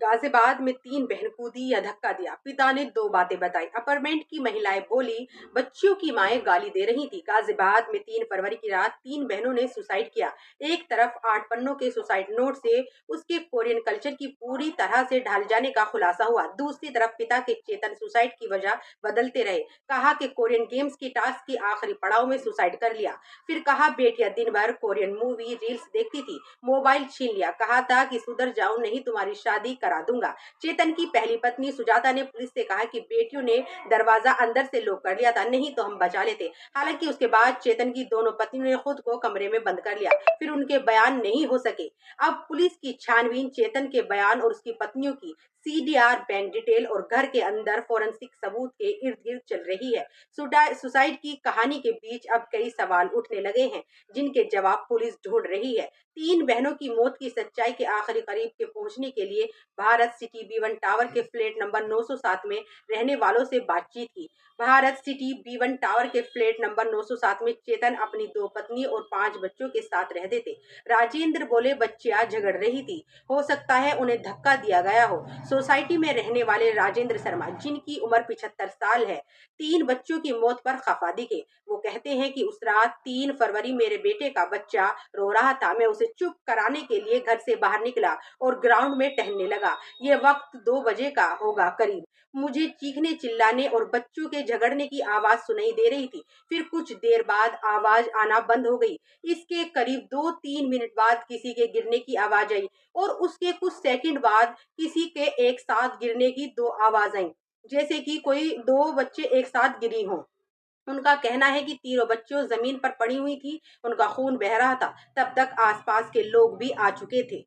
गाजियाबाद में 3 बहन कूदी या धक्का दिया, पिता ने 2 बातें बताई। अपार्टमेंट की महिलाएं बोली, बच्चियों की माएं गाली दे रही थी। गाजियाबाद में 3 फरवरी की रात 3 बहनों ने सुसाइड किया। एक तरफ 8 पन्नों के सुसाइड नोट से उसके कोरियन कल्चर की पूरी तरह से ढल जाने का खुलासा हुआ। दूसरी तरफ पिता के चेतन सुसाइड की वजह बदलते रहे। कहा कि कोरियन गेम्स की टास्क की आखिरी पड़ाव में सुसाइड कर लिया। फिर कहा बेटियां दिन भर कोरियन मूवी रील्स देखती थी, मोबाइल छीन लिया। कहा था कि सुधर जाओ नहीं तुम्हारी शादी करा दूंगा। चेतन की पहली पत्नी सुजाता ने पुलिस से कहा कि बेटियों ने दरवाजा अंदर से लॉक कर लिया था, नहीं तो हम बचा लेते। हालांकि उसके बाद चेतन की दोनों पत्नियों ने खुद को कमरे में बंद कर लिया। फिर उनके बयान नहीं हो सके। अब पुलिस की छानबीन चेतन के बयान और उसकी पत्नियों की सीडीआर, बैंक डिटेल और घर के अंदर फोरेंसिक सबूत के इर्द गिर्द चल रही है। सुसाइड की कहानी के बीच अब कई सवाल उठने लगे हैं, जिनके जवाब पुलिस ढूंढ रही है। 3 बहनों की मौत की सच्चाई के आखिरी करीब के पहुंचने के लिए भारत सिटी B1 टावर के फ्लैट नंबर 907 में रहने वालों से बातचीत की। भारत सिटी B1 टावर के फ्लैट नंबर 907 में चेतन अपनी 2 पत्नी और 5 बच्चों के साथ रहते थे। राजेंद्र बोले, बच्चियां झगड़ रही थी, हो सकता है उन्हें धक्का दिया गया हो। सोसाइटी में रहने वाले राजेंद्र शर्मा, जिनकी उम्र 75 साल है, 3 बच्चों की मौत पर खफा दिखे। वो कहते हैं कि उस रात 3 फरवरी मेरे बेटे का बच्चा रो रहा था। मैं उसे चुप कराने के लिए घर से बाहर निकला और ग्राउंड में टहलने लगा। ये वक्त 2 बजे का होगा करीब। मुझे चीखने चिल्लाने और बच्चों के झगड़ने की आवाज सुनाई दे रही थी। फिर कुछ देर बाद आवाज आना बंद हो गई। इसके करीब 2-3 मिनट बाद किसी के गिरने की आवाज आई और उसके कुछ सेकंड बाद किसी के एक साथ गिरने की 2 आवाज आई, जैसे कि कोई 2 बच्चे एक साथ गिरी हों। उनका कहना है कि तीनों बच्चियों जमीन पर पड़ी हुई थी, उनका खून बह रहा था। तब तक आसपास के लोग भी आ चुके थे।